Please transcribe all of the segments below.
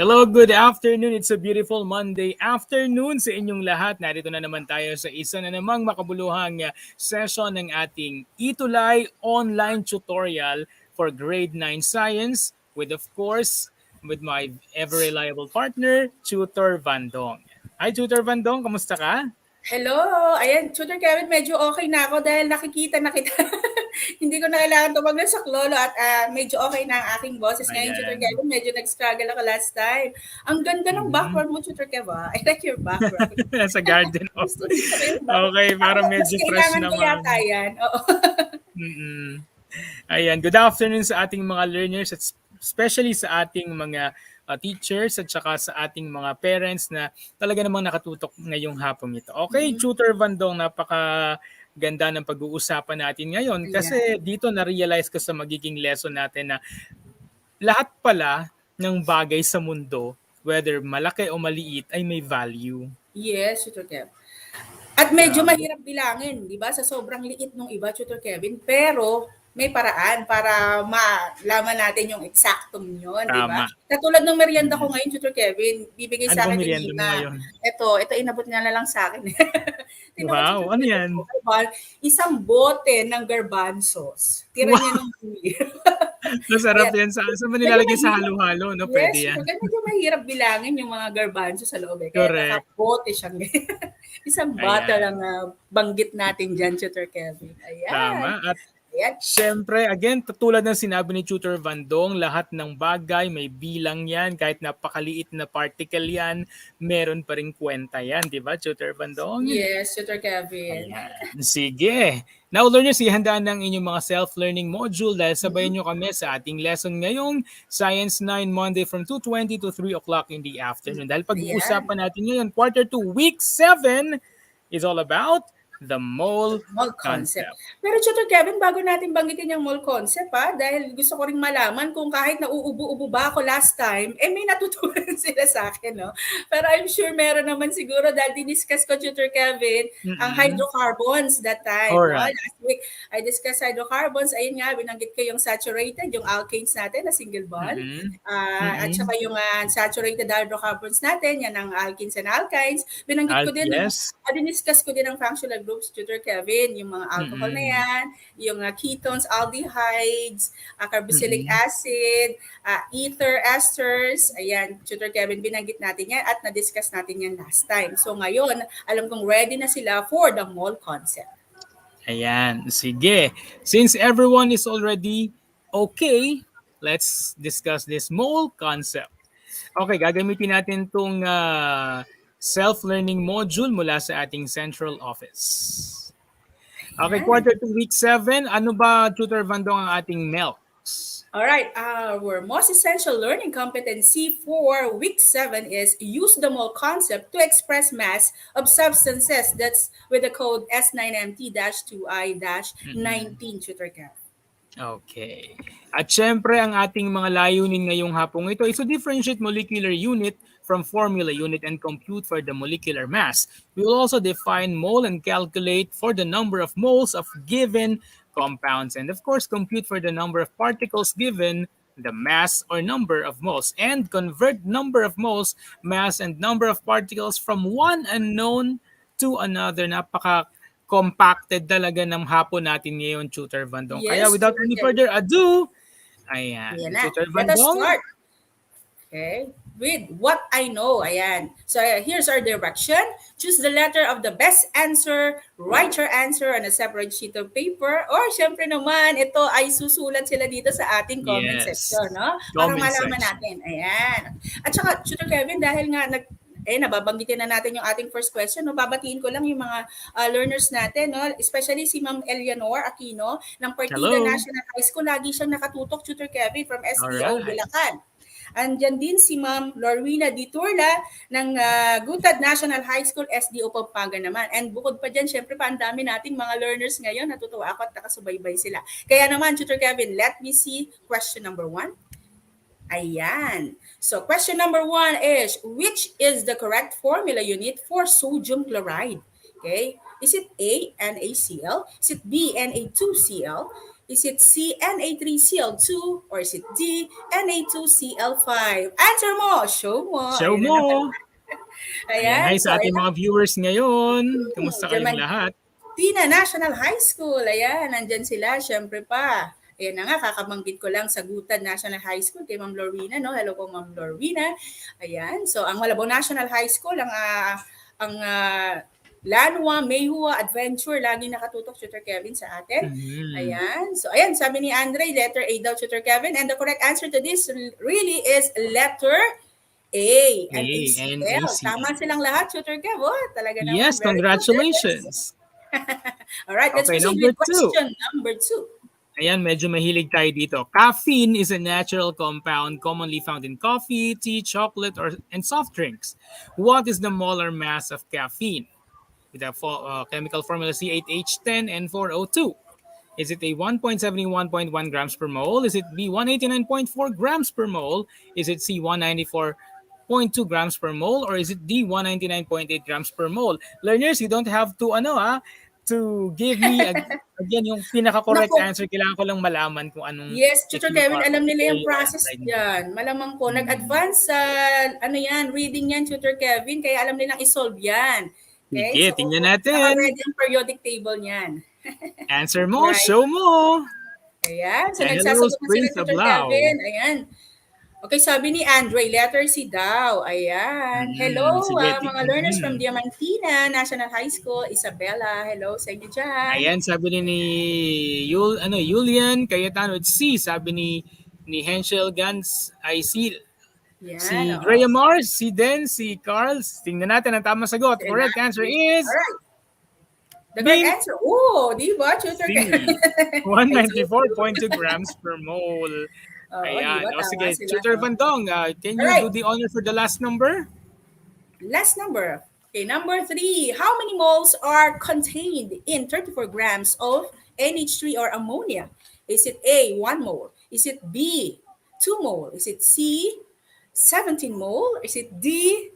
Hello, good afternoon. It's a beautiful Monday afternoon sa inyong lahat. Narito na naman tayo sa isa na namang makabuluhang session ng ating Itulay online tutorial for grade 9 science with, of course, with my ever reliable partner, Tutor Vandong. Hi, Tutor Vandong. Kamusta ka? Hello! Ayan, Tutor Kevin, medyo okay na ako dahil nakikita na kita. Hindi ko na kailangan tumawag sa Saklolo at medyo okay na ang aking boses. Ngayon, Tutor Ayan. Kevin, medyo nag-struggle ako last time. Ang ganda ng background mo, Tutor Kevin. I like your background. Sa garden. Gusto ko yung background. Okay, parang Mas medyo fresh kailangan ko naman. yata yan. Oo. Ayan, good afternoon sa ating mga learners at especially sa ating mga teachers at saka sa ating mga parents na talaga namang nakatutok ngayong hapon ito. Okay, Tutor Vandong, napaka ganda ng pag-uusapan natin ngayon kasi dito na-realize ko sa magiging lesson natin na lahat pala ng bagay sa mundo, whether malaki o maliit, ay may value. Yes, Tutor Kevin. At medyo mahirap bilangin, di ba? Sa sobrang liit ng iba, Tutor Kevin. Pero may paraan para malaman natin yung eksaktong yun, di ba? Tama. Katulad ng merienda ko ngayon, Tutor Kevin, bibigay Ano sa bang akin ni merienda mo Nina. ngayon? Ito inabot niya na lang sa akin. Tingnan mo, Wow, Tutor ano Kevin, yan? isang bote ng garbanzos. Tira niya ng Masarap yan. Saan ba nilalagay sa mahirap. halo-halo? No? Pwede Yes, yan. medyo mahirap bilangin yung mga garbanzo sa loob eh. Kaya Correct. nakabote siyang isang bata lang banggit natin dyan, Tutor Kevin. Ayan. Tama. At Ayan. syempre, again, tulad ng sinabi ni Tutor Vandong, lahat ng bagay may bilang yan. Kahit napakaliit na particle yan, meron pa rin kwenta yan. Di ba, Tutor Vandong? Yes, Tutor Kevin. Ayan. Sige. Now, learners, ihandaan ng inyong mga self-learning module dahil sabayan nyo kami sa ating lesson ngayong Science 9 Monday from 2:20 to 3 o'clock in the afternoon. Dahil pag-uusapan natin ngayon, quarter 2, week 7 is all about the mole concept. Pero Tutor Kevin, bago natin banggitin yung mole concept dahil gusto ko ring malaman kung kahit nauubo-ubo ba ako last time, may natutunan sila sa akin, no? Pero I'm sure meron naman siguro dahil diniscuss ko, Tutor Kevin, ang hydrocarbons that time. Alright. No? Last week, I discussed hydrocarbons. Ayun nga, binanggit ko yung saturated, yung alkanes natin na single bond. At saka yung saturated hydrocarbons natin, yan ang alkenes and alkynes. Binanggit ko din, diniscuss ko din ang functional groups, Tutor Kevin, yung mga alcohol na yan, yung ketones, aldehydes, carboxylic acid, ether esters, ayan, Tutor Kevin, binanggit natin yan at na-discuss natin yan last time. So ngayon, alam kong ready na sila for the mole concept. Ayan, sige. Since everyone is already okay, let's discuss this mole concept. Okay, gagamitin natin itong self-learning module mula sa ating central office. Okay, quarter 2, week 7. Ano ba, Tutor Vandong, ang ating MELCs? Alright, our most essential learning competency for week 7 is use the mole concept to express mass of substances. That's with the code S9MT-2I-19, Tutor Kevin. Okay. At syempre, ang ating mga layunin ngayong hapong ito is to differentiate molecular unit from formula unit and compute for the molecular mass. We will also define mole and calculate for the number of moles of given compounds. And of course, compute for the number of particles given the mass or number of moles. And convert number of moles, mass, and number of particles from one unknown to another. Compacted talaga ng hapon natin ngayon, Tutor Vandong. Yes, Kaya without any further ado, ayan, Tutor Vandong. Let us start. Okay, with what I know, ayan. So here's our direction. Choose the letter of the best answer, write your answer on a separate sheet of paper, or syempre naman, ito ay susulat sila dito sa ating comment section, no? Para malaman natin. Ayan. At saka, Tutor Kevin, dahil nga nababanggitin na natin yung ating first question. No? Babatiin ko lang yung mga learners natin, no? Especially si Ma'am Eleanor Aquino ng Partida National High School. Lagi siyang nakatutok, Tutor Kevin, from SDO Bulacan. Andyan din si Ma'am Lorwina Diturla ng Guntad National High School, SDO Pampanga naman. And bukod pa dyan, syempre pa ang dami nating mga learners ngayon. Natutuwa ako at nakasubaybay sila. Kaya naman, Tutor Kevin, let me see question number 1. Ayan. So question number 1 is, which is the correct formula unit for sodium chloride? Okay. Is it A, NaCl? Is it B, Na2Cl? Is it C, Na3Cl2, or is it D, Na2Cl5? Answer mo! Show mo! Show Ayun na naman. mo! Ayan, Ayan, hi so sa ating ayan. mga viewers ngayon. Kamusta kayong Diamond lahat? Tina National High School. Ayan, nandyan sila, syempre pa. Ayan na nga, kakabanggit ko lang Sagutan National High School kay Ma'am Lorena, no? Hello po, Ma'am Lorena. Ayan, so ang Malabon National High School, ang Lanwa, Mayhua, Adventure, laging nakatutok, Tutor Kevin, sa atin. Mhm. Ayan, so ayan, sabi ni Andre, letter A daw, Tutor Kevin. And the correct answer to this really is letter A, NaCl. NaC. Tama silang lahat, Tutor Kev. Oh, talaga naman, Yes, very good. congratulations. All right, let's Okay, proceed number with 2. question number 2. Ayan, medyo mahilig tayo dito. Caffeine is a natural compound commonly found in coffee, tea, chocolate, and soft drinks. What is the molar mass of caffeine? With the chemical formula C8H10N4O2. Is it A 1.71.1 grams per mole? Is it B 189.4 grams per mole? Is it C 194.2 grams per mole? Or is it D 199.8 grams per mole? Learners, you don't have to to give me again yung pinaka-correct Naku, answer. Kailangan ko lang malaman kung anong yes, if Tutor you Kevin, are alam nila yung okay or process slide. yan. Malamang ko, Hmm. nag-advance sa, reading yan, Tutor Kevin, kaya alam nilang isolve yan. Okay, Sige, so tingnan natin. naka-ready ang periodic table niyan. Answer mo, Right. show mo. Ayan, so Hello, nagsasagot na sila, Spring Tutor Sablao. Kevin. Ayan. Okay, sabi ni Andre, letter C daw. Ayan. Hello, Sige, mga learners from Diamantina National High School. Isabella, hello sa inyo dyan. Ayan, sabi ni Julian Cayetano, it's C. Sabi ni Henschel Gans ay C. Yan, Si oo. Graham Mars, si Den, si Carl. Tingnan natin ang tamang sagot. Tingnan Correct natin. answer is Alright. The B. correct answer. Oh, di ba, Tutor C. Kevin? 194.2 grams per mole. Oo, di Ayan. ba? O Tama sige, sila. Tutor Vandong, can you Alright. do the honor for the last number? Last number. Okay, number 3. How many moles are contained in 34 grams of NH3 or ammonia? Is it A, 1 mole? Is it B, 2 mole? Is it C, 17 mole? Is it D,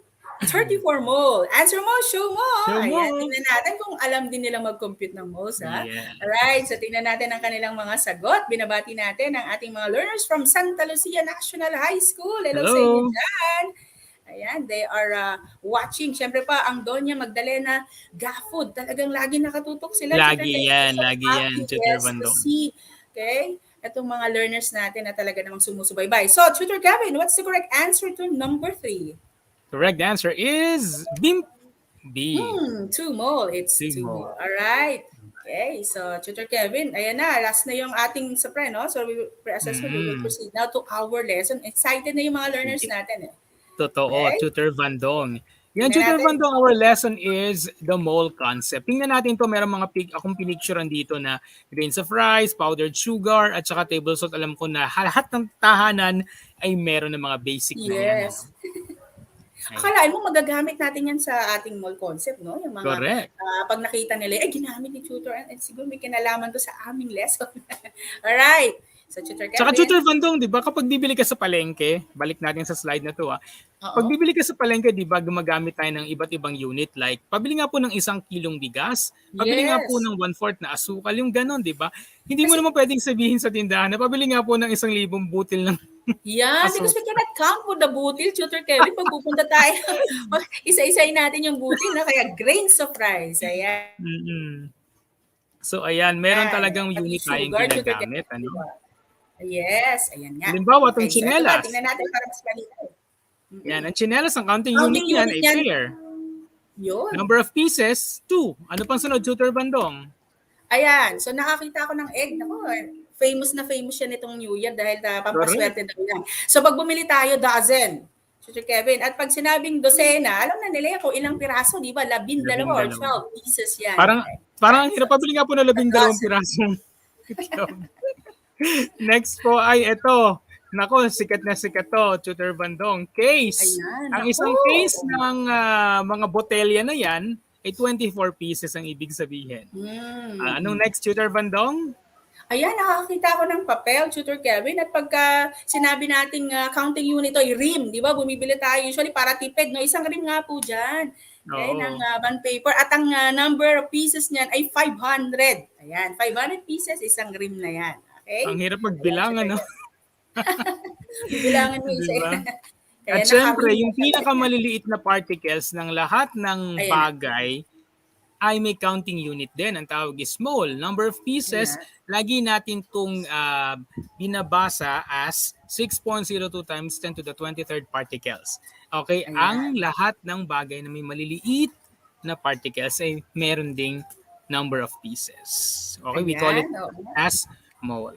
34 mole? Answer mo, show mo. Show mo. Ayan, tingnan natin kung alam din nila mag-compute ng moles, ha? Yeah. Alright, so tingnan natin ang kanilang mga sagot. Binabati natin ang ating mga learners from Santa Lucia National High School. Hello. Sa inyo dyan. Ayan, they are watching. Siyempre pa, ang Doña Magdalena Gafood. Talagang lagi nakatutok sila. Lagi yan, Tutor Vandong. Okay? Itong mga learners natin na talaga namang sumusubaybay. So, Tutor Kevin, what's the correct answer to number 3? Correct answer is B. 2 mole. It's 2 mole. Alright. Okay, so Tutor Kevin, ayan na, last na yung ating sapre, no? So, we will proceed now to our lesson. Excited na yung mga learners natin, eh. Totoo, Okay. Tutor Vandong. Yan, Tingnan Tutor natin. Vandong, our lesson is the mole concept. Tingnan natin to, meron mga akong pinicturean dito na grains of rice, powdered sugar, at saka table salt. Alam ko na lahat ng tahanan ay meron ng mga basic na yan. Yes. Akalain mo magagamit natin yan sa ating mall concept, no? Yung mga Correct. pag nakita nila, ginamit ni tutor and siguro may kinalaman to sa aming lesson. Alright. So, Tutor Kevin. Saka Tutor Vandong, di ba kapag bibili ka sa palengke, balik natin sa slide na to pag bibili ka sa palengke, di ba gumagamit tayo ng iba't ibang unit like pabili nga po ng 1 kilong bigas, pabili nga po ng 1/4 na asukal, yung ganon, di ba? Hindi mo naman pwedeng sabihin sa tindahan na pabili nga po ng 1,000 butil ng Yan, because we cannot count with the butil, Tutor Kevin. Pag pupunta tayo, isa-isayin natin yung butil, na kaya grains of rice. Ayan. So, ayan, meron talagang Pati unit sugar, tayong Tutor ginagamit. Kevin, diba? Yes, ayan nga. Halimbawa, itong Okay, so ito tsinelas. ba, tingnan natin para mas malinaw. Yan, ang tsinelas, ang counting Counting unit yan unit ay yan. pair. Yun. Number of pieces, 2. Ano pang sunod, Tutor Bandong? Ayan, so nakakita ako ng egg. Naku, famous na famous siya nitong New Year dahil pampaswerte daw yan. So pag bumili tayo, dozen. Tutor Kevin. At pag sinabing dosena, alam na nila kung ilang piraso, di ba? 12 or 12 pieces yan. Parang ang hirap. Pabili nga po na 12 pirasong. Next po ay ito. Nako, sikat na sikat to, Tutor Bandong. Case. Ayan, ang isang case ng mga botelya na yan ay 24 pieces ang ibig sabihin. Anong next, Tutor Bandong? Ayan, nakakita ko ng papel, Tutor Kevin. At pagka sinabi nating counting unit ay rim, di ba? Bumibili tayo usually para tipid, no? Isang rim nga po dyan. Okay, ng bond paper. At ang number of pieces niyan ay 500. Ayan, 500 pieces, isang rim na yan. Ang Okay? hirap Ayan, magbilangan, Tutor no? Kevin. Bibilangan mo Di isa. ba? Kaya At syempre, nakabihis yung siya ganyan. pinakamaliliit na particles ng lahat ng Ayan na. bagay ay may counting unit din. Ang tawag is mole. Number of pieces, Ayan. lagi natin itong binabasa as 6.02 times 10 to the 23rd particles. Okay, ang Ayan. lahat ng bagay na may maliliit na particles ay meron ding number of pieces. Okay, we call it Ayan. Oo. as mole.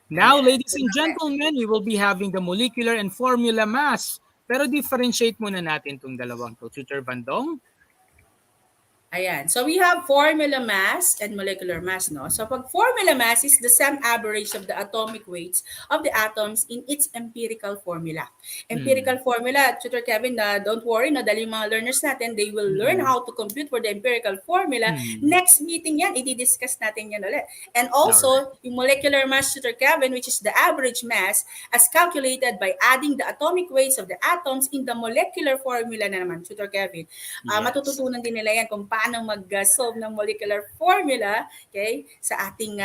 Now, Ayan. ladies So, and gentlemen, we will be having the molecular and formula mass. Pero differentiate muna natin itong dalawang to. Tutor Bandong? ayan. So we have formula mass and molecular mass, no? So pag formula mass is the sum average of the atomic weights of the atoms in its empirical formula. Empirical formula, Tutor Kevin, don't worry, no, dahil yung mga learners natin, they will learn how to compute for the empirical formula. Next meeting yan, i-discuss natin yan ulit. And Alright. also, yung molecular mass, Tutor Kevin, which is the average mass as calculated by adding the atomic weights of the atoms in the molecular formula na naman, Tutor Kevin. Yes. Matututunan din nila yan kung paano mag-solve ng molecular formula, okay, sa ating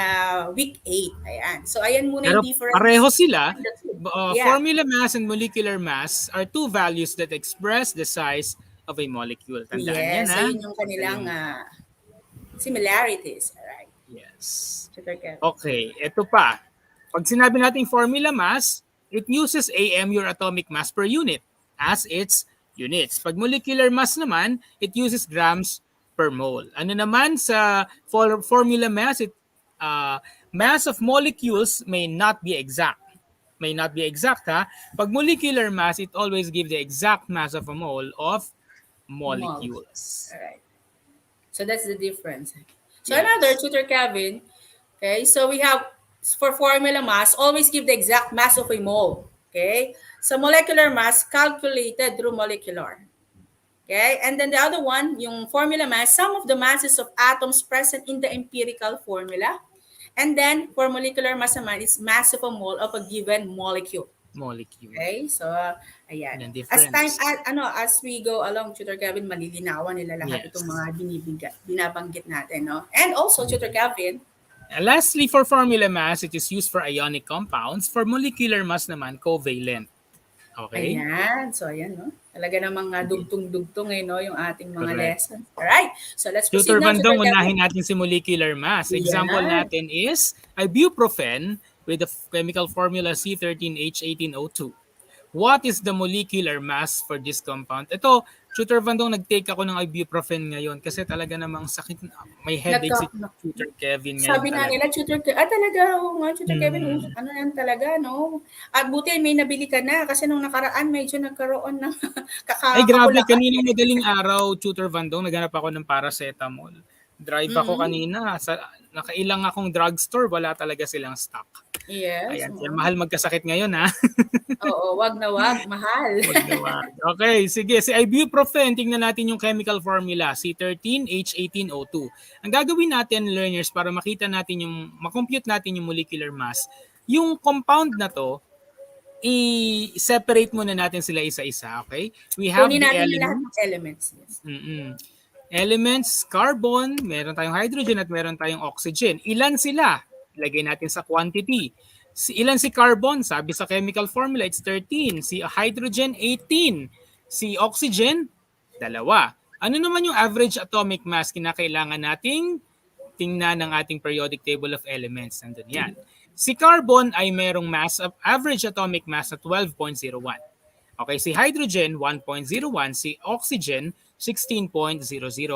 week 8. Ayan. So, ayan muna Pero yung difference. pareho sila. between the two. Yeah. Formula mass and molecular mass are two values that express the size of a molecule. Tandaan yan, Yes. ha? Ayun yung kanilang similarities. Alright. Yes. Tutor Kevin. Okay, ito pa. Pag sinabi natin formula mass, it uses AM, your atomic mass per unit, as its units. Pag molecular mass naman, it uses grams per mole. Ano naman sa formula mass, mass of molecules may not be exact. May not be exact, ha? Pag molecular mass, it always gives the exact mass of a mole of molecules. Alright. So that's the difference. So Yes. another, Tutor Kevin, okay, so we have, for formula mass, always give the exact mass of a mole. Okay? So molecular mass calculated through molecular. Okay? And then the other one, yung formula mass, sum of the masses of atoms present in the empirical formula. And then for molecular mass naman, is mass of a mole of a given molecule. Molecule. Okay? So ayan. Yan ang As time difference. as we go along, Tutor Kevin, malilinawan nila lahat Yes. itong mga binabanggit natin, no? And also, Tutor Kevin, Lastly, for formula mass, it is used for ionic compounds. For molecular mass naman, covalent. Okay? ayan. So, ayan, no? Talaga namang dugtong-dugtong no, yung ating mga Correct. lessons. Alright. So, let's proceed Tutor now, Bandong, Tutor Kevin. unahin natin si molecular mass. Example Yan. natin is ibuprofen with the chemical formula C13H18O2. What is the molecular mass for this compound? Ito, Tutor Bandong, nag-take ako ng ibuprofen ngayon kasi talaga namang sakit. May headache si Tutor Kevin ngayon. Sabi na talaga. nila, Tutor Kevin, talaga, oo nga, Tutor Kevin, ano yan talaga, no? At buti may nabili ka na kasi nung nakaraan, medyo nagkaroon ng Ay, grabe, kakapulakan. kaninang madaling araw, Tutor Bandong, naghanap ako ng paracetamol. Drive ako kanina, nakailang akong drugstore, wala talaga silang stock. Yes. Ayan, kaya mahal magkasakit ngayon, ha? Oo, wag na wag, mahal. Wag na wag. Okay, sige. Si ibuprofen, tingnan natin yung chemical formula, C13H18O2. Ang gagawin natin, learners, para makita natin makompute natin yung molecular mass, yung compound na to, i-separate muna natin sila isa-isa, okay? We have Kunin the natin yung lahat elements. ng elements. Yes. Elements, carbon, meron tayong hydrogen at meron tayong oxygen. Ilan sila? Ilagay natin sa quantity. Ilan si carbon? Sabi sa chemical formula, it's 13. Si hydrogen, 18. Si oxygen, 2. Ano naman yung average atomic mass kinakailangan nating tingnan ng ating periodic table of elements? Nandun yan. Si carbon ay merong average atomic mass na 12.01. Okay, si hydrogen, 1.01. Si oxygen, 16.00.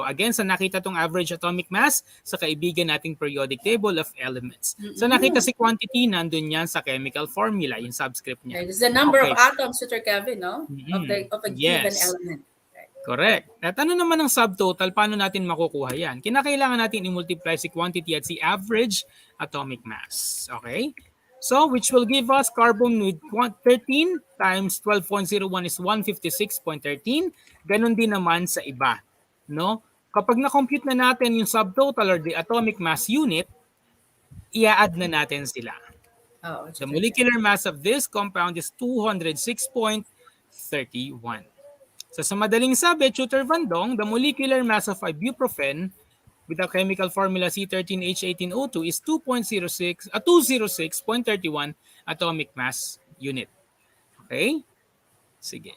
Again, sa nakita tong average atomic mass sa kaibigan nating periodic table of elements. Sa nakita si quantity, nandun yan sa chemical formula, yung subscript niya. It's the number of atoms, Tutor Kevin, no? Of a given Yes. element. Correct. At ano naman ang subtotal? Paano natin makukuha yan? Kinakailangan natin i-multiply si quantity at si average atomic mass. Okay? So, which will give us carbon with 13 times 12.01 is 156.13. Ganon din naman sa iba. No? Kapag na-compute na natin yung subtotal or the atomic mass unit, i-add na natin sila. The molecular mass of this compound is 206.31. So sa madaling sabi, Tutor Bandong, the molecular mass of ibuprofen with the chemical formula C13H18O2 is 206.31 atomic mass unit. Okay? Sige.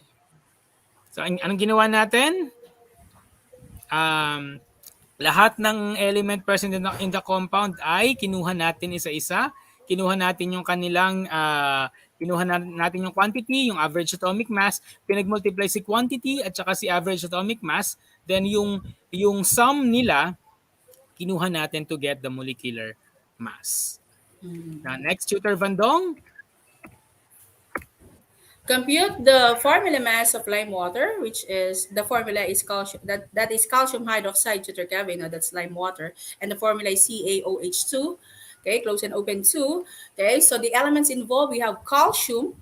So, anong ginawa natin? Lahat ng element present in the compound ay kinuha natin isa-isa. Kinuha natin yung kanilang, kinuha natin yung quantity, yung average atomic mass, pinag-multiply si quantity at saka si average atomic mass. Then yung sum nila, kinuha natin to get the molecular mass. Now, next, Tutor Vandong. Compute the formula mass of lime water, which is the formula is calcium, that is calcium hydroxide, Tutor Kevin, that's lime water, and the formula is CaOH2. Okay, close and open 2. Okay, so the elements involved, we have calcium,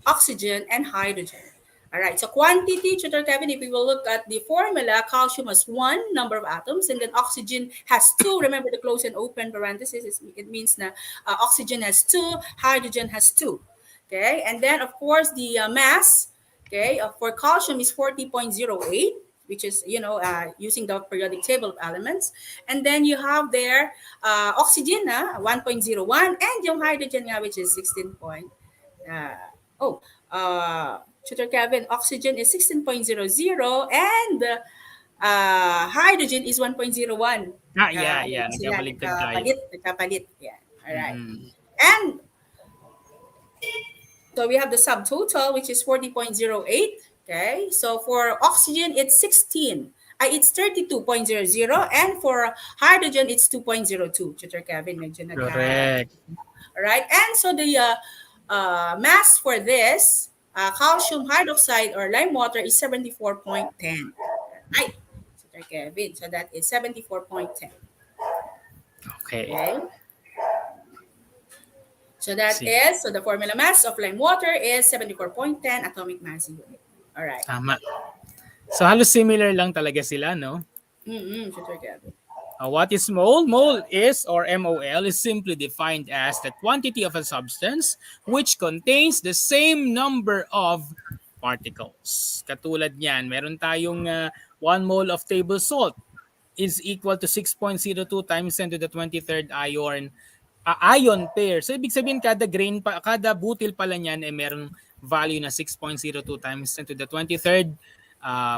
oxygen, and hydrogen. All right, so quantity, Tutor Kevin, if we will look at the formula, calcium has 1 number of atoms, and then oxygen has 2. Remember the close and open parenthesis, it means that oxygen has 2, hydrogen has 2. Okay, and then of course the mass, okay, for calcium is 40.08, which is, using the periodic table of elements. And then you have there oxygen, 1.01, and yung hydrogen, which is 16 point. Tutor Kevin, oxygen is 16.00, and hydrogen is 1.01. Yeah. Nagkabaligtad tayo. Nagkapalit. Yeah. All right. And so we have the subtotal, which is 40.08. Okay. So for oxygen, it's 16. It's 32.00. And for hydrogen, it's 2.02. Tutor Kevin, medyo Correct. All right. And so the mass for this calcium hydroxide or lime water is 74.10. Right. Tutor Kevin. So that is 74.10. Okay. So that is, so the formula mass of lime water is 74.10 atomic mass unit. All right. Tama. So halos similar lang talaga sila, no? Tutor Kevin. What is mole? Mole is, or MOL, is simply defined as the quantity of a substance which contains the same number of particles. Katulad niyan, meron tayong 1 mole of table salt is equal to 6.02 times 10 to the 23rd ion pair. So ibig sabihin kada butil pala niyan ay merong value na 6.02 times 10 to the 23rd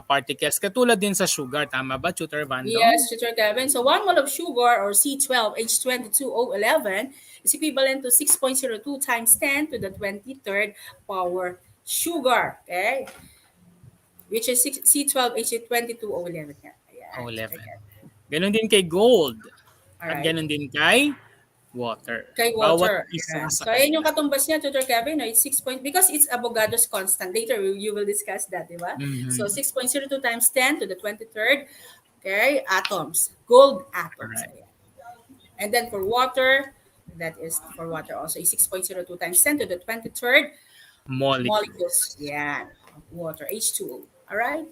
particles. Katulad din sa sugar, tama ba, Tutor Vandong? Yes, Tutor Kevin. So 1 mole of sugar or C12H22O11 is equivalent to 6.02 times 10 to the 23rd power sugar. Okay? Which is C12H22O11. O11. Ganon din kay gold. At Alright. ganon din kay water. Kay water. Bawat isa Yeah. sa So, ayun yung katumbas niya, Tutor Kevin. It's 6 point, because it's Avogadro's constant. Later, you will discuss that, di ba? So, 6.02 times 10 to the 23rd, okay, atoms. Gold atoms. Alright. And then for water, that is for water also, is 6.02 times 10 to the 23rd molecules. Yeah, water, H2O. Alright?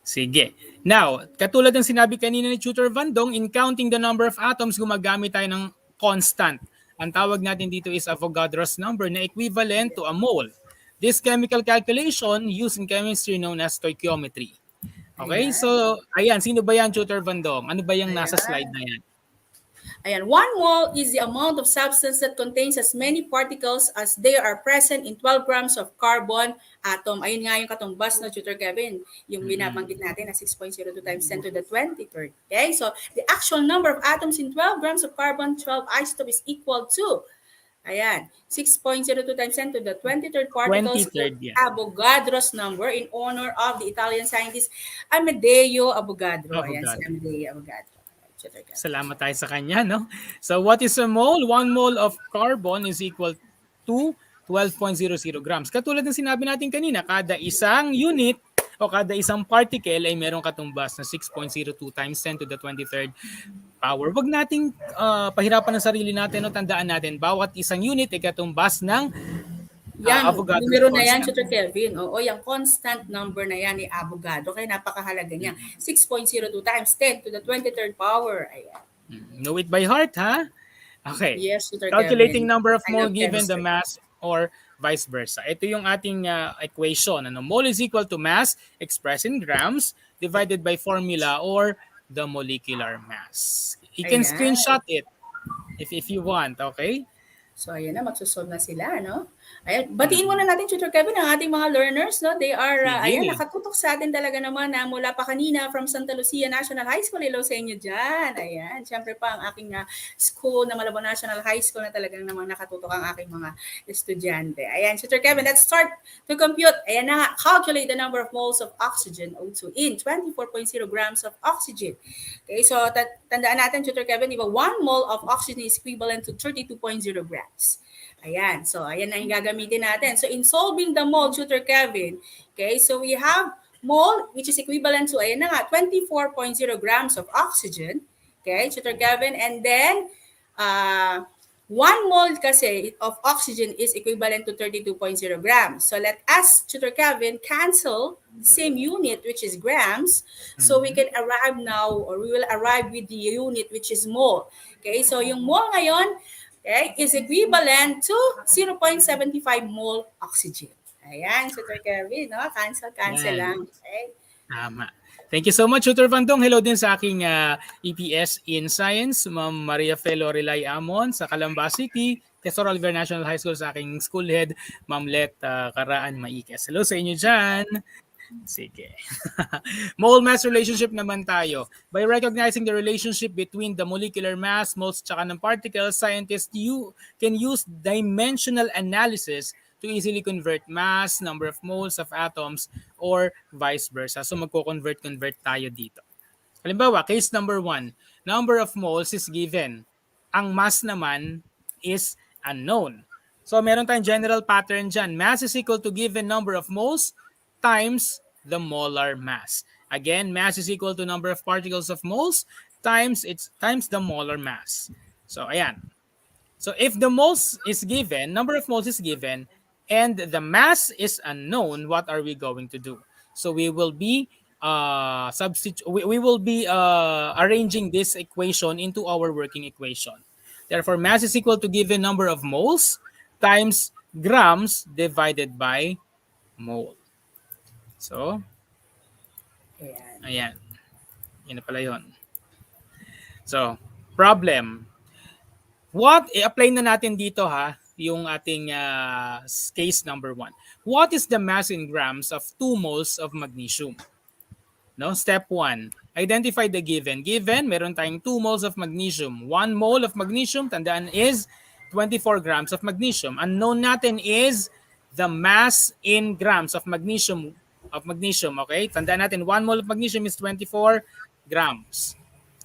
Sige. Now, katulad ng sinabi kanina ni Tutor Vandong, in counting the number of atoms, gumagamit tayo ng constant. Ang tawag natin dito is Avogadro's number na equivalent to a mole. This chemical calculation used in chemistry known as stoichiometry. Okay? So, ayan. Sino ba yan, Tutor Vandong? Ano ba yung nasa slide na yan? Ayan, 1 mole is the amount of substance that contains as many particles as they are present in 12 grams of carbon atom. Ayun nga yung katumbas na Tutor Kevin, yung binabanggit natin na 6.02 times 10 to the 23rd. Okay, so the actual number of atoms in 12 grams of carbon 12 isotope is equal to, ayan, 6.02 times 10 to the 23rd particles. 23rd, yeah. Avogadro's number in honor of the Italian scientist Amedeo Avogadro. Ayan, si Amedeo Avogadro. Salamat tayo sa kanya, no? So what is a mole? 1 mole of carbon is equal to 12.00 grams. Katulad ng sinabi natin kanina, kada isang unit o kada isang particle ay merong katumbas na 6.02 times 10 to the 23rd power. Wag nating pahirapan ng sarili natin o tandaan natin, bawat isang unit ay katumbas ng yan, Avogadro's numero na yan, constant. Tutor Kelvin. Oo, yung constant number na yan ni Avogadro. Kaya napakahalaga niya. 6.02 times 10 to the 23rd power. Ayan. Know it by heart, ha? Okay. Yes, Tutor Calculating Kelvin. number of I mole love given the chemistry. mass or vice versa. Ito yung ating equation. Mole is equal to mass expressed in grams divided by formula or the molecular mass. You can Ayan. screenshot it if you want, okay? So, ayan na, magsusolve na sila, no? Ayan, batiin muna natin, Tutor Kevin, ang ating mga learners, no? They are, ayan, Sige. nakatutok sa atin talaga naman na mula pa kanina from Santa Lucia National High School. Hello sa inyo dyan. Ayan, syempre pa ang aking school na Malabon National High School na talagang namang nakatutok ang aking mga estudyante. Ayan, Tutor Kevin, let's start to compute. Ayan na nga, calculate the number of moles of oxygen, O2, in 24.0 grams of oxygen. Okay, so tandaan natin, Tutor Kevin, diba, 1 mole of oxygen is equivalent to 32.0 grams. Ayan, so ayan na yung gagamitin natin. So in solving the mole, Tutor Kevin, okay, so we have mole which is equivalent to, ayan na nga, 24.0 grams of oxygen. Okay, Tutor Kevin, and then 1 mole kasi of oxygen is equivalent to 32.0 grams. So let us, Tutor Kevin, cancel the same unit, which is grams. So we can arrive now, or we will arrive with the unit, which is mole. Okay, so yung mole ngayon, okay, is equivalent to 0.75 mole oxygen. Ayan, Tutor Kevin, no? Cancel lang. Okay? Tama. Thank you so much, Tutor Vandong. Hello din sa aking EPS in Science, Ma'am Maria Felo Relay Amon sa Calamba City, Tesoro Oliver National High School sa aking school head, Ma'am Let Karaan Maikes. Hello sa inyo dyan. Sige. Mole-mass relationship naman tayo. By recognizing the relationship between the molecular mass, moles, tsaka ng particles, scientists can use dimensional analysis to easily convert mass, number of moles of atoms, or vice versa. So magko-convert tayo dito. Halimbawa, case number 1, number of moles is given. Ang mass naman is unknown. So meron tayong general pattern dyan. Mass is equal to given number of moles times the molar mass. Again, mass is equal to number of particles of moles times the molar mass. So ayan. So if the moles is given, number of moles is given, and the mass is unknown, what are we going to do? So we will be arranging this equation into our working equation. Therefore, mass is equal to given number of moles times grams divided by mole. So, ayan. Yan na pala yun. So, problem. I-apply na natin dito yung ating case number 1. What is the mass in grams of 2 moles of magnesium? No, step 1. Identify the given. Given, meron tayong 2 moles of magnesium. 1 mole of magnesium, tandaan, is 24 grams of magnesium. Unknown natin is the mass in grams of magnesium, okay? Tandaan natin, 1 mole of magnesium is 24 grams.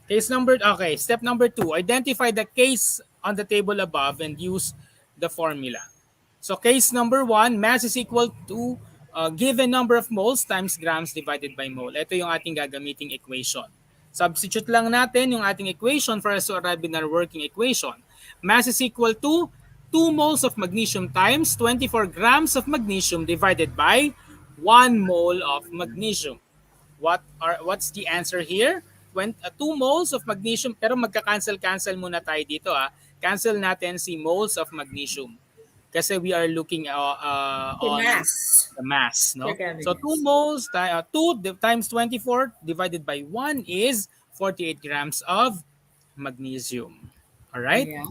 Step number 2, identify the case on the table above and use the formula. So case number 1, mass is equal to given number of moles times grams divided by mole. Ito yung ating gagamiting equation. Substitute lang natin yung ating equation for us to arrive in our working equation. Mass is equal to 2 moles of magnesium times 24 grams of magnesium divided by 1 mole of magnesium. What's the answer here? 2 moles of magnesium, pero magka-cancel muna tayo dito. Cancel natin si moles of magnesium. Kasi we are looking on the mass. No? So 2 moles, 2 times 24 divided by 1 is 48 grams of magnesium. Alright? Yeah.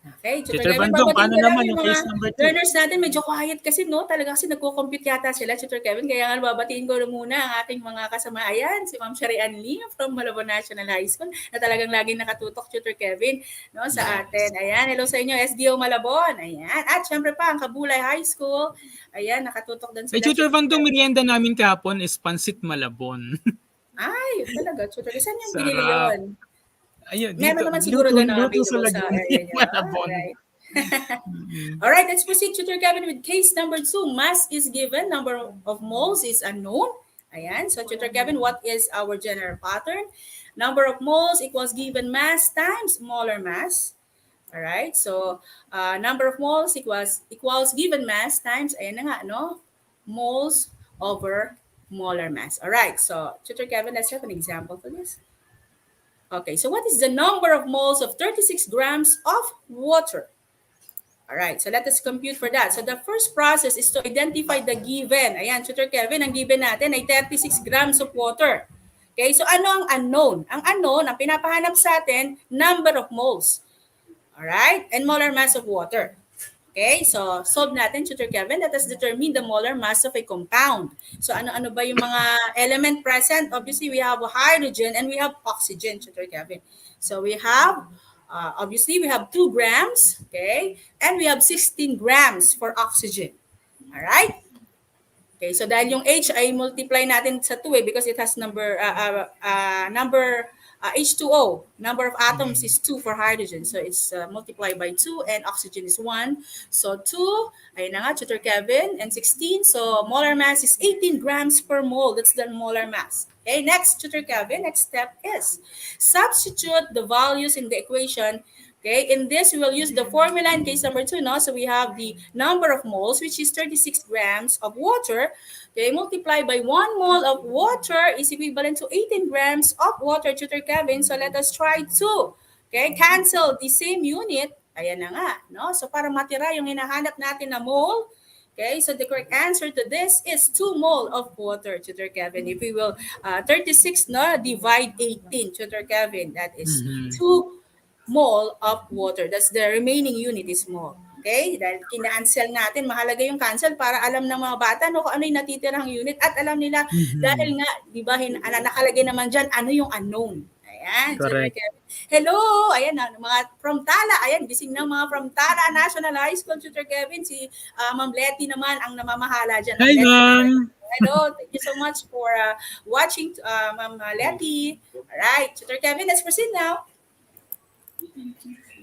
Okay, Tutor Bandong, paano naman yung case number 2? Learners natin medyo quiet kasi, no? Talaga kasi nagko-compute yata sila, Tutor Kevin. Kaya nga babatiin ko muna ang ating mga kasama. Ayan, si Ma'am Sharian Lee from Malabon National High School na talagang laging nakatutok, Tutor Kevin, no, sa atin. Ayan, hello sa inyo, SDO Malabon. Ayan. At syempre pa, ang Kabulay High School. Ayan, nakatutok din sila. Tutor Bandong, merienda namin kahapon is Pansit Malabon. Ay, talaga, Tutor. Saan yung binili yun? Ayun, meron naman siguro doon available sa area niyo. Malabon. All right, let's proceed, Tutor Kevin, with case number 2. Mass is given, number of moles is unknown. Ayan, so Tutor Kevin, what is our general pattern? Number of moles equals given mass times molar mass. All right, so number of moles equals given mass times, ayan na nga, no? Moles over molar mass. All right, so Tutor Kevin, let's have an example for this. Okay, so what is the number of moles of 36 grams of water? All right, so let us compute for that. So the first process is to identify the given. Ayan, Tutor Kevin, ang given natin ay 36 grams of water. Okay, so ano ang unknown? Ang unknown, ang pinapahanap sa atin, number of moles. Alright? And molar mass of water. Okay, so solve natin, Tutor Kevin. Let us determine the molar mass of a compound. So ano-ano ba yung mga element present? Obviously, we have hydrogen and we have oxygen, Tutor Kevin. So we have, obviously, we have 2 grams, okay? And we have 16 grams for oxygen. All right? Okay, so dahil yung H ay multiply natin sa 2 because it has number H2O. Number of atoms is 2 for hydrogen. So it's multiplied by 2 and oxygen is 1. So 2, ayun na nga, Tutor Kevin, and 16. So molar mass is 18 grams per mole. That's the molar mass. Okay, next, Tutor Kevin, next step is substitute the values in the equation. Okay, in this, we will use the formula in case number 2, no? So we have the number of moles, which is 36 grams of water. Okay, multiplied by 1 mole of water is equivalent to 18 grams of water, Tutor Kevin. So let us try to, okay, cancel the same unit. Ayan na nga, no? So para matira yung hinahanap natin na mole, okay, so the correct answer to this is 2 mole of water, Tutor Kevin. If we will, 36, no, divide 18, Tutor Kevin, that is 2 mole of water. That's the remaining unit is mole. Okay? Dahil kina-cancel natin, mahalaga yung cancel para alam ng mga bata no, kung ano yung natitirang unit at alam nila dahil nga, di ba, nakalagay naman dyan, ano yung unknown. Ayan. Correct. Hello! Ayan, mga from Tala. Ayan, gising ng mga from Tala National High School, Tutor Kevin. Si Ma'am Letty naman ang namamahala dyan. Hi, ma'am! Hello, thank you so much for watching, Ma'am Letty. Alright, Tutor Kevin, let's proceed now.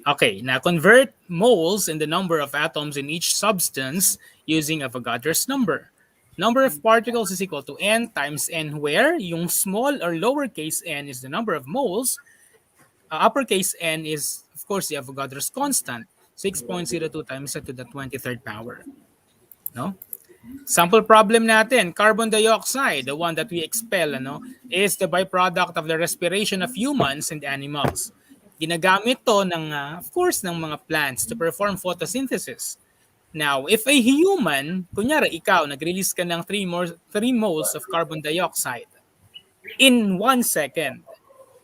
Okay, now convert moles in the number of atoms in each substance using Avogadro's number. Number of particles is equal to n times n where yung small or lowercase n is the number of moles. Uppercase n is, of course, the Avogadro's constant, 6.02 times 10 to the 23rd power. No? Sample problem natin, carbon dioxide, the one that we expel, is the byproduct of the respiration of humans and animals. Ginagamit to ng, of course, ng mga plants to perform photosynthesis. Now, if a human, kunyari ikaw, nag-release ka ng 3 moles of carbon dioxide in 1 second,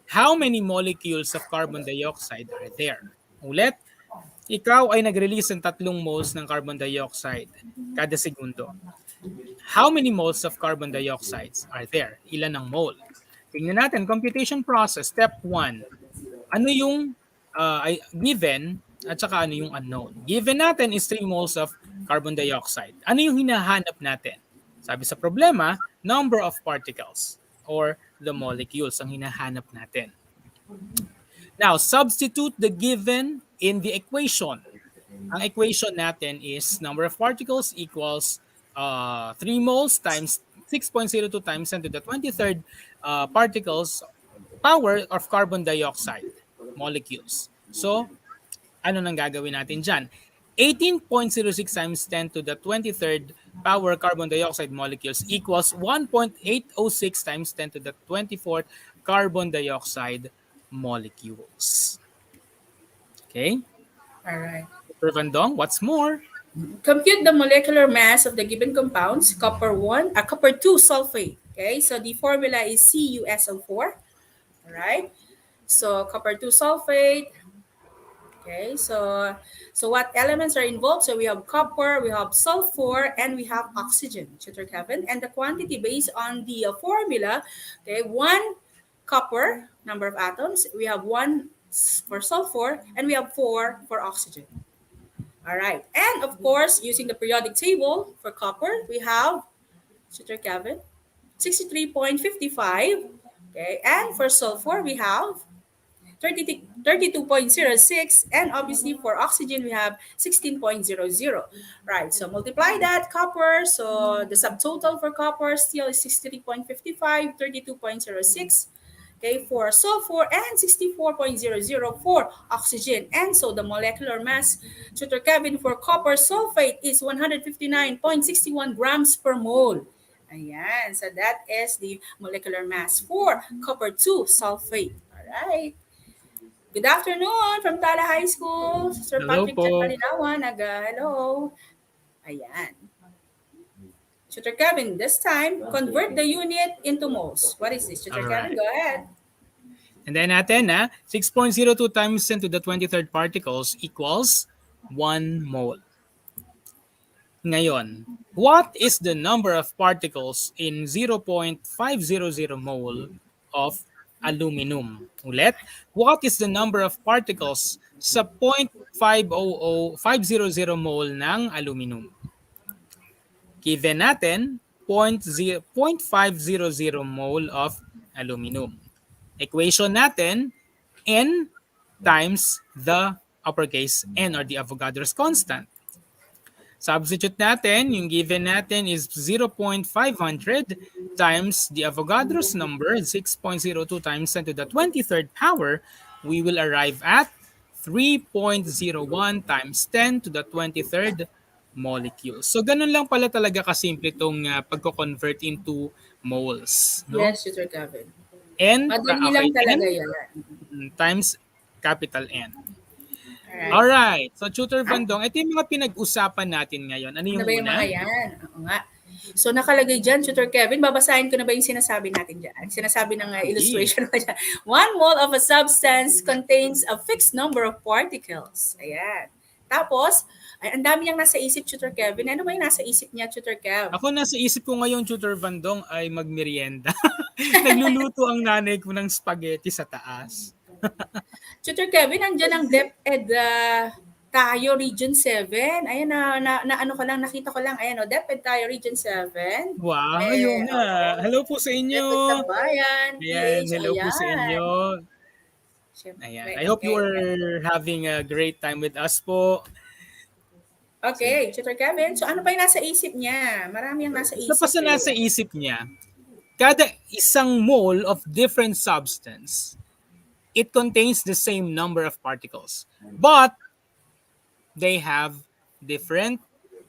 how many molecules of carbon dioxide are there? Ulit, ikaw ay nag-release ng 3 moles ng carbon dioxide kada segundo. How many moles of carbon dioxide are there? Ilan ang mole? Tingnan natin, computation process, step 1. Ano yung given at saka ano yung unknown. Given natin is 3 moles of carbon dioxide. Ano yung hinahanap natin? Sabi sa problema, number of particles or the molecules ang hinahanap natin. Now, substitute the given in the equation. Ang equation natin is number of particles equals 3 moles times 6.02 times 10 to the 23rd particles power of carbon dioxide molecules. So, ano nang gagawin natin dyan? 18.06 times 10 to the 23rd power carbon dioxide molecules equals 1.806 times 10 to the 24th carbon dioxide molecules. Okay? All right. Dr. Vandong, what's more? Compute the molecular mass of the given compounds, copper 2 sulfate. Okay, so the formula is CuSO4. All right. So copper 2 sulfate. Okay, so what elements are involved? So we have copper, we have sulfur, and we have oxygen, Tutor Kevin. And the quantity based on the formula, okay, 1 copper, number of atoms, we have 1 for sulfur, and we have 4 for oxygen. All right, and of course, using the periodic table for copper, we have, Tutor Kevin, 63.55. Okay, and for sulfur, we have 32.06, and obviously for oxygen we have 16.00. Right, so multiply that copper, so the subtotal for copper still is 63.55, 32.06, okay, for sulfur, and 64.00 for oxygen. And so the molecular mass, Tutor Kevin, for copper sulfate is 159.61 grams per mole. Ayan, so that is the molecular mass for copper 2 sulfate. All right. Good afternoon from Tala High School. Sir Hello Patrick po. Palinawan. Hello. Ayan. Tutor Kevin, this time, convert the unit into moles. What is this? Tutor Kevin, Alright. go ahead. And then natin, 6.02 times 10 to the 23rd particles equals 1 mole. Ngayon, what is the number of particles in 0.500 mole of aluminum? Ulit, what is the number of particles sa 0.500 mole ng aluminum? Given natin, 0.500 mole of aluminum. Equation natin, N times the uppercase N or the Avogadro's constant. Substitute natin, yung given natin is 0.500 times the Avogadro's number, 6.02 times 10 to the 23rd power, we will arrive at 3.01 times 10 to the 23rd molecules. So ganun lang pala talaga kasimple itong pagko-convert into moles. No? Yes, Tutor Kevin. N, Madali lang talaga yan. times capital N. Alright. Alright. So, Tutor Vandong, ito yung mga pinag-usapan natin ngayon. Ano yung Ano ba yung una? mga yan? Oo nga. So nakalagay dyan, Tutor Kevin, babasahin ko na ba yung sinasabi natin dyan? Sinasabi ng illustration ko dyan. 1 mole of a substance contains a fixed number of particles. Ayan. Tapos, ay, ang dami niyang nasa isip, Tutor Kevin. Ano ba yung nasa isip niya, Tutor Kev? Ako nasa isip ko ngayon, Tutor Vandong, ay magmerienda. Nagluluto ang nanay ko ng spaghetti sa taas. Tutor Kevin, andyan ang DepEd tayo Region 7. Ayan na ano ko lang, nakita ko lang. Ayan DepEd tayo Region 7. Wow, ayun nga. Hello po sa inyo. DepEd Tabayan. Ayan, PH, hello po sa ayan. inyo. Siyempre, Ayan. I hope you are having a great time with us po. Okay, Tutor Kevin. So ano pa yung nasa isip niya? Marami yung nasa isip. Tapos na nasa isip niya, kada isang mole of different substance, it contains the same number of particles. But they have different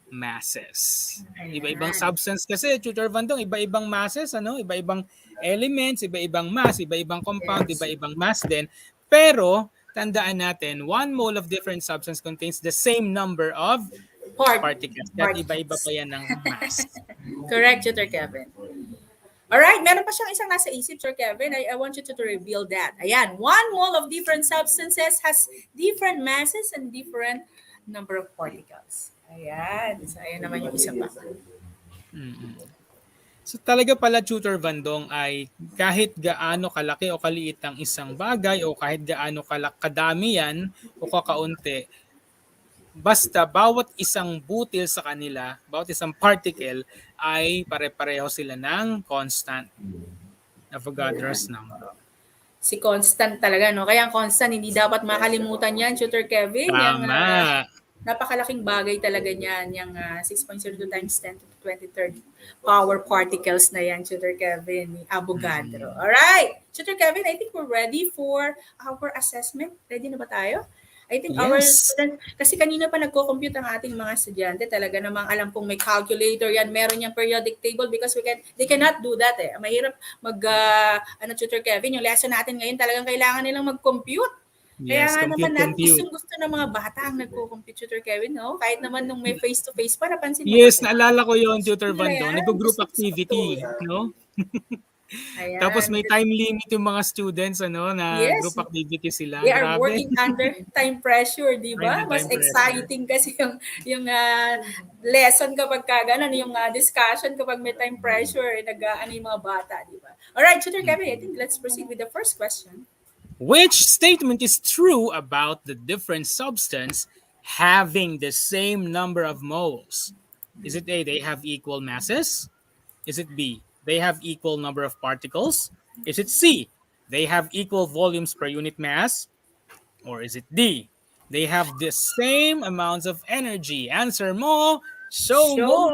masses. Iba-ibang substance kasi, Tutor Vandong, iba-ibang masses, iba-ibang elements, iba-ibang mass, iba-ibang compound, Yes. iba-ibang mass din. Pero, tandaan natin, 1 mole of different substance contains the same number of particles. At iba-iba pa yan ng mass. Correct, Tutor Kevin. Alright, meron pa siyang isang nasa isip, Sir Kevin. I want you to reveal that. Ayan, 1 mole of different substances has different masses and different number of particles. Ayan. So, ayan naman yung isa pa. So talaga pala, Tutor Vandong, ay kahit gaano kalaki o kaliit ang isang bagay o kahit gaano kadami yan o kakaunti, basta bawat isang butil sa kanila, bawat isang particle ay pare-pareho sila ng constant. Avogadro's number. Si constant talaga, no? Kaya ang constant, hindi dapat makalimutan yan, Tutor Kevin. Yung, Tama. napakalaking bagay talaga niyan, yung 6.02 times 10 to the 23rd power particles na yan, Tutor Kevin, ni Avogadro. Alright, Tutor Kevin, I think we're ready for our assessment. Ready na ba tayo? I think our Yes. student, kasi kanina pa nagko-compute ang ating mga estudyante, talaga namang alam kong may calculator yan, meron yung periodic table because they cannot do that eh. Mahirap Tutor Kevin, yung lesson natin ngayon talagang kailangan nilang mag-compute. Kaya Yes, nga naman compute. gusto ng mga bata ang nagko-compute, Tutor Kevin, no? Kahit naman nung may face-to-face pa, napansin mo. Yes, ba? naalala ko yon, Tutor Gusto nila Vandong. yan. Nag-group Gusto activity, no? Ayan. Tapos may time limit yung mga students, na Yes. group activity sila. They are Grabe. working under time pressure, di ba? Under Mas time pressure. exciting kasi yung lesson kapag kagana, yung discussion kapag may time pressure, yung mga bata, di ba? Alright, Tutor Kevin, I think let's proceed with the first question. Which statement is true about the different substance having the same number of moles? Is it A, they have equal masses? Is it B, they have equal number of particles? Is it C, they have equal volumes per unit mass? Or is it D, they have the same amounts of energy? Answer mo, show mo!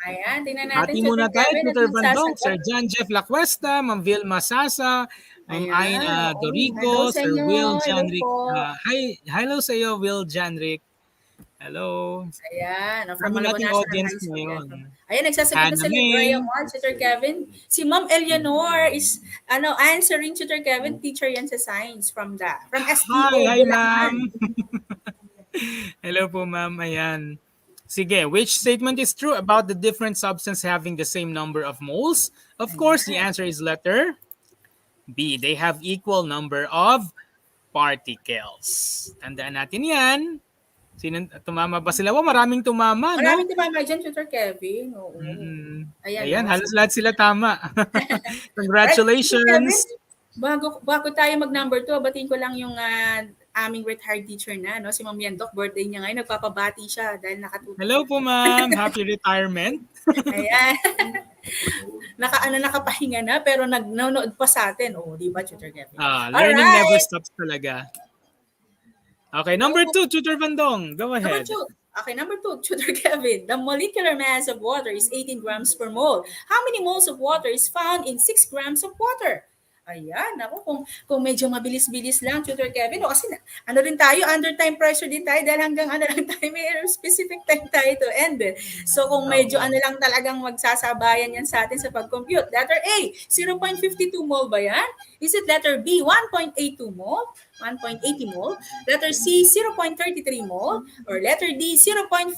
Ayan, tingnan natin. Hati muna tayo, Kevin, Tutor at Bandong, magsasagot. Sir John Jeff Lacuesta, Ma'am Vilma Sasa, Ma'am Ayan, Ayn oo. Dorico, Hello sa Sir inyo. Will Hello Janric. po. Hello sa iyo, Will Janric. Hello. Ayan, from Dami Malabo nating National audience High School. ngayon. Ayan, nagsasagot na Hannah sila, May. Graham Ward, Tutor Kevin. Si Ma'am Eleanor is answering, Tutor Kevin, teacher yan sa science from STO. Hi, Bulacan. ma'am. Hello po, ma'am. Ayan. Sige, which statement is true about the different substance having the same number of moles? Of course, the answer is letter B. They have equal number of particles. Tandaan natin yan. Tumama ba sila? Oh, maraming tumama, no? Maraming tumama dyan, Tutor Kevin. Oo. Ayan, no? halos lahat sila tama. Right, Congratulations. Tutor Kevin, bago tayo mag number 2, batiin ko lang yung aming retired teacher na, no? Si Ma'am Yandok, birthday niya ngayon. Nagpapabati siya dahil nakatutok. Hello po, ma'am. Happy retirement. Ayan. Nakapahinga na pero nanonood pa sa atin. Oh, di ba, Tutor Kevin? Learning never stops talaga. Okay, number 2, Tutor Bandong. Go ahead. Number 2, Tutor Kevin. The molecular mass of water is 18 grams per mole. How many moles of water is found in 6 grams of water? Ayan, ako kung medyo mabilis-bilis lang, Tutor Kevin, kasi rin tayo, under time pressure din tayo dahil hanggang lang tayo, may specific time tayo to end. So kung medyo lang talagang magsasabayan yan sa atin sa pag-compute. Letter A, 0.52 mole ba yan? Is it letter B, 1.82 mole? 1.80 mole? Letter C, 0.33 mole? Or letter D, 0.48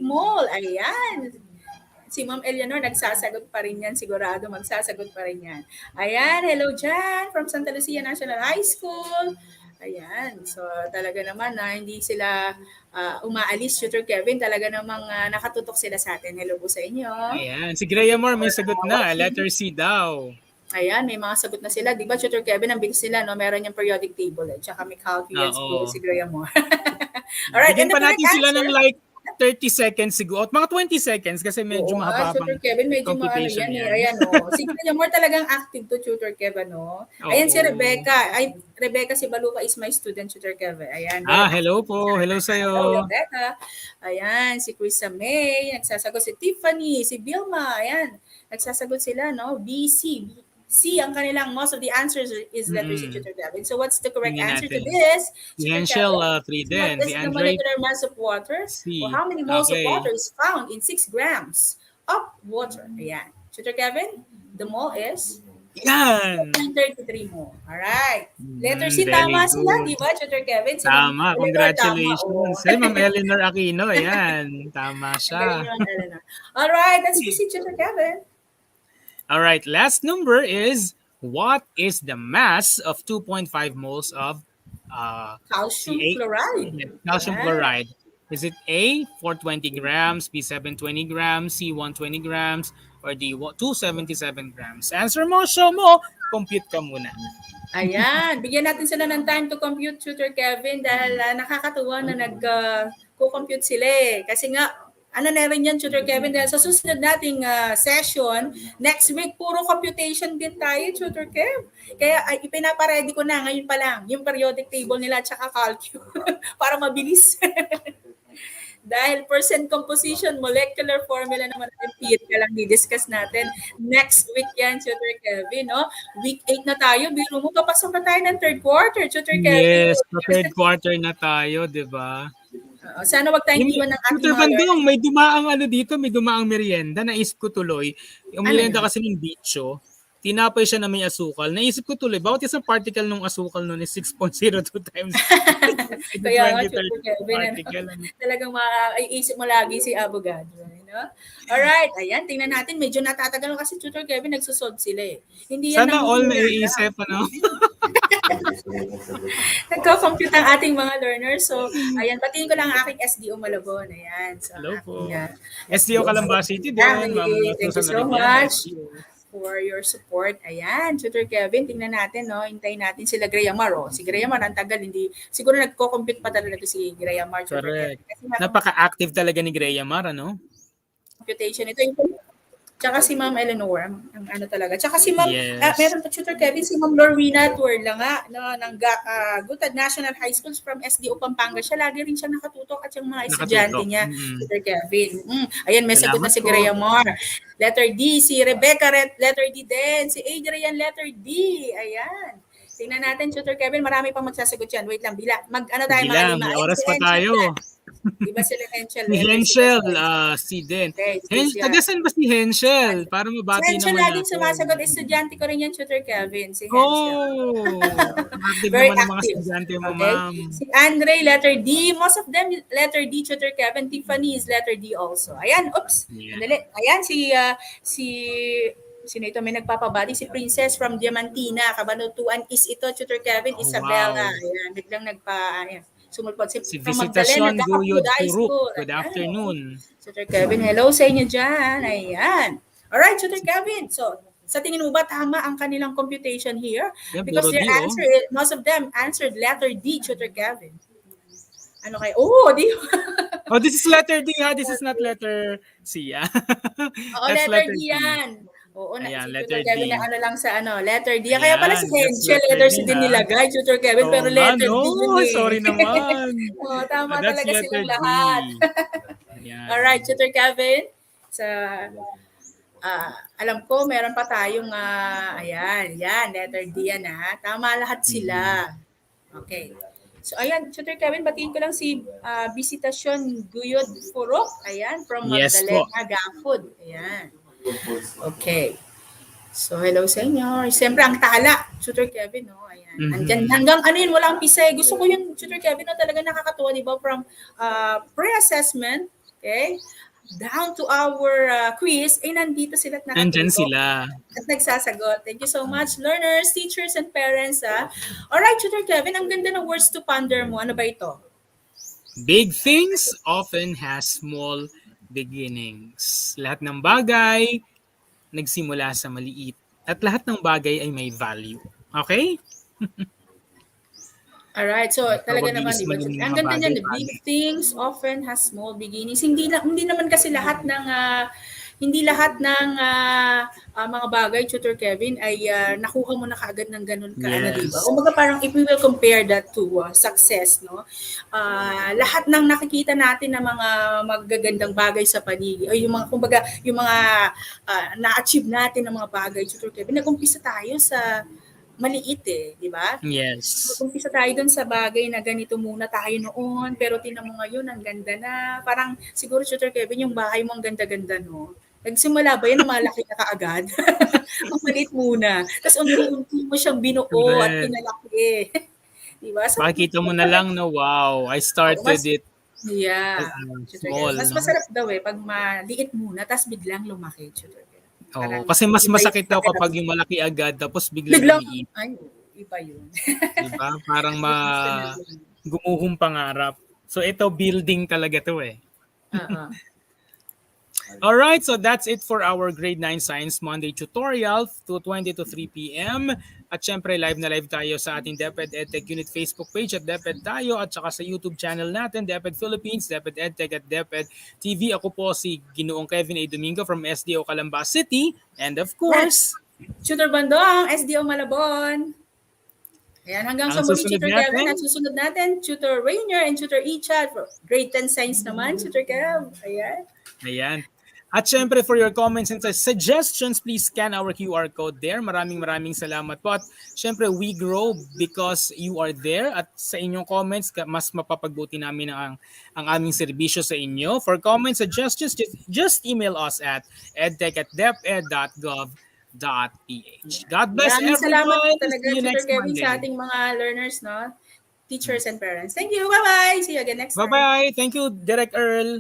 mole? Ayan. Si Ma'am Eleanor, nagsasagot pa rin yan. Sigurado, magsasagot pa rin yan. Ayan, hello dyan from Santa Lucia National High School. Ayan, so talaga naman na hindi sila umaalis, Tutor Kevin. Talaga namang nakatutok sila sa atin. Hello po sa inyo. Ayan, si Graham Moore may sagot na. Letter C daw. Ayan, may mga sagot na sila. Di ba, Tutor Kevin, ang bilis nila, no? Meron yung periodic table. Tsaka may calculus po si Graham Moore. Alright, bigyan pa natin sila ng like 30 seconds siguro. At mga 20 seconds kasi medyo mahaba Tutor Kevin, medyo computation yan. Ayan, o. Si Graham Moore talagang active to, Tutor Kevin, no? Ayan si Rebecca. Rebecca si Baluka is my student, Tutor Kevin. Ayan. Hello po. Hello sa'yo. Hello, Rebecca. Ayan, si Krisa May. Nagsasagot si Tiffany, si Vilma. Ayan. Nagsasagot sila, no? B, C ang kanilang, most of the answers is letter C, Tutor Kevin. So what's the correct answer to this? Si Angel 3 din. What is the molecular mass of water? C. Or how many moles of water is found in 6 grams of water? Ayan. Tutor Kevin, the mole is? Yan! 33 mole. Alright. Letter C, tama sila, di ba, Tutor Kevin? Tama, congratulations. Si Ma'am Eleanor Aquino, ayan. Tama siya. Alright, let's proceed, Tutor Kevin. All right, last number is, what is the mass of 2.5 moles of calcium chloride? Calcium chloride. Is it A, 420 grams, B, 720 grams, C, 120 grams, or D, 277 grams? Answer mo, show mo, compute ka muna. Ayan, bigyan natin sila ng time to compute, Tutor Kevin, dahil nakakatuwa na nag-compute sila eh. Kasi nga, na rin yan, Tutor Kevin, dahil sa susunod nating session, next week, puro computation din tayo, Tutor Kev. Kaya ipinaparedy ko na ngayon pa lang, yung periodic table nila at saka calculus, para mabilis. Dahil percent composition, molecular formula naman natin, ka lang di-discuss natin. Next week yan, Tutor Kevin, no? Week 8 na tayo, biro mo, papasok na tayo ng third quarter, Tutor Kevin. Yes, third quarter na tayo, di ba? Sana wag tayong iwan ng ating Tutor Bandong, may dumaang dito, may dumaang merienda. Naisip ko tuloy. Yung merienda kasi ng bicho, tinapay siya na may asukal. Naisip ko tuloy, bawat isang particle ng asukal nun is 6.02 times. Kaya nga, Tutor Kevin, talagang maiisip mo lagi si abogado. No? Alright, ayan, tingnan natin. Medyo natatagal kasi, Tutor Kevin, nagsusolve sila eh. Hindi yan sana all naiisip, ano? Nagko-compute ang ating mga learners. So, ayan, batiin ko lang ang aking SDO Malabon. Ayan. So, hello po. SDO Calamba City din. Thank you so much for your support. Ayan, Tutor Kevin, tingnan natin, no? Hintayin natin sila Grayamar. Si Grayamar, ang tagal, hindi, siguro nagko-compute pa talaga si Grayamar. Correct. Napaka-active talaga ni Grayamar, ano? Computation. Ito yung tsaka si Ma'am Eleanor, ang talaga. Tsaka si Ma'am, meron pa, Tutor Kevin, si Ma'am Lorena Tuerla nga, no, ng Gutad National High Schools from SDO Pampanga. Siya, lagi rin siya nakatutok at yung mga estudyante niya, Tutor Kevin. Ayan, may sagot na si Grayamar. Letter D, si Rebecca, letter D din. Si Adrian, letter D. Ayan. Tingnan natin, Tutor Kevin, marami pang magsasagot yan. Wait lang, tayo, mga 5. May oras pa tayo. Iba sila Henschel Si letter, sila Henschel, Spencer. si Den. Okay, si siya. Taga saan ba si Henschel? Para Si mabati Henschel naman laging natin. sumasagot. Estudyante ko rin yan, Tutor Kevin. Si Henschel. Oh, active Very naman ang mga active. estudyante mo, Okay? ma'am. Si Andre, letter D. Most of them, letter D, Tutor Kevin. Tiffany is letter D also. Ayan, oops. Yeah. Sandali. Ayan, si sino ito may nagpapabati? Si Princess from Diamantina. Kabanutuan is ito, Tutor Kevin. Oh, Isabella. wow. Ayan, biglang ayan. Sumulpot. Si From Magdalena, Visitasyon Gapud Guyod High Turuk. School. Good Ayan. afternoon. Tutor Kevin, hello sa inyo dyan. Ayan. Alright, Tutor Kevin. So, sa tingin mo ba tama ang kanilang computation here? Yeah, Because puro their D, oh. answer, most of them answered letter D, Tutor Kevin. Ano kayo? Oh, di. Oh, this is letter D, ha? This is not letter C, ah. Oo, That's letter D D. yan. Oo, Ayan, si letter Tutor Kevin D. na ano lang sa letter D. Kaya pala si Ayan, that's Henschel, letter letter D, C din ha? nilagay, Tutor Kevin, Oo pero nga, letter D yun no? eh. Sorry naman. Oo, tama That's talaga letter silang D. lahat. Ayan. Alright, Tutor Kevin. Sa alam ko, meron pa tayong, yan, letter D yan ha. Tama lahat sila. Okay. So, ayan, Tutor Kevin, batiin ko lang si Visitasyon Guyod Furok. Ayan, from Yes po. Magdalena, Gapud. Ayan. Okay. So, hello sa inyo. Siyempre, ang tala, Tutor Kevin, no? Ayan. Andyan, hanggang ano yun, walang pisay. Gusto ko yun, Tutor Kevin, no? Talaga nakakatuwa, di ba? From pre-assessment, okay? Down to our quiz, nandito sila at Nandyan nakatutok sila. at nagsasagot. Thank you so much, learners, teachers, and parents. Alright, Tutor Kevin, ang ganda ng words to ponder mo. Ano ba ito? Big things often has small beginnings. Lahat ng bagay nagsimula sa maliit. At lahat ng bagay ay may value. Okay? Alright, so talaga naman, Mabilis di ba? maging Ang mga ganda niyan, the bagay-bagay. big things often has small beginnings. Hindi naman kasi lahat ng mga bagay, Tutor Kevin, ay nakuha mo na kaagad ng ganun kaano, di ba? Yes. Kumbaga parang if we will compare that to success, no? Lahat ng nakikita natin na mga magagandang bagay sa paligid, o yung mga, kumbaga, yung mga na-achieve natin ng mga bagay, Tutor Kevin, nag-umpisa tayo sa maliit di ba? Yes. Umpisa tayo dun sa bagay na ganito muna tayo noon, pero tinan mo ngayon, ang ganda na. Parang siguro, Tutor Kevin, yung bahay mo ang ganda-ganda, no? Nagsimula ba yan na malaki na kaagad? Ang maliit muna. Tapos unti-unti mo siyang binuo at pinalaki. Di ba? So, makikita mo na lang na wow, I started it yeah. small. Mas No? masarap daw pag maliit muna, tapos biglang lumaki, Tutor Kevin. Oh, kasi mas masakit daw kapag yung malaki agad tapos biglang lumiit. Ay, iba yun. Diba? Parang gumuhong pangarap. So ito, building talaga to eh. Alright, so that's it for our Grade 9 Science Monday tutorial, 2:20 to 3 p.m. At syempre, live na live tayo sa ating DepEd EdTech Unit Facebook page at DepEd tayo at saka sa YouTube channel natin, DepEd Philippines, DepEd EdTech at DepEd TV. Ako po si Ginoong Kevin A. Domingo from SDO Calamba City. And of course, Tutor Bandong, SDO Malabon. Ayan, hanggang sa muli, Tutor Kevin. At susunod natin, Tutor Rainier and Tutor Echad for Grade 10 Science naman, Tutor Kev. Ayan. At syempre, for your comments and suggestions, please scan our QR code there. Maraming salamat po. At syempre, we grow because you are there. At sa inyong comments, mas mapapagbuti namin ang aming serbisyo sa inyo. For comments, suggestions, just email us at edtech@deped.gov.ph. God bless everyone. Salamat talaga, See you Tutor next Kevin, Monday. sa ating mga learners, no? Teachers and parents. Thank you. Bye-bye. See you again next time. Bye-bye. Thank you, Direct Earl.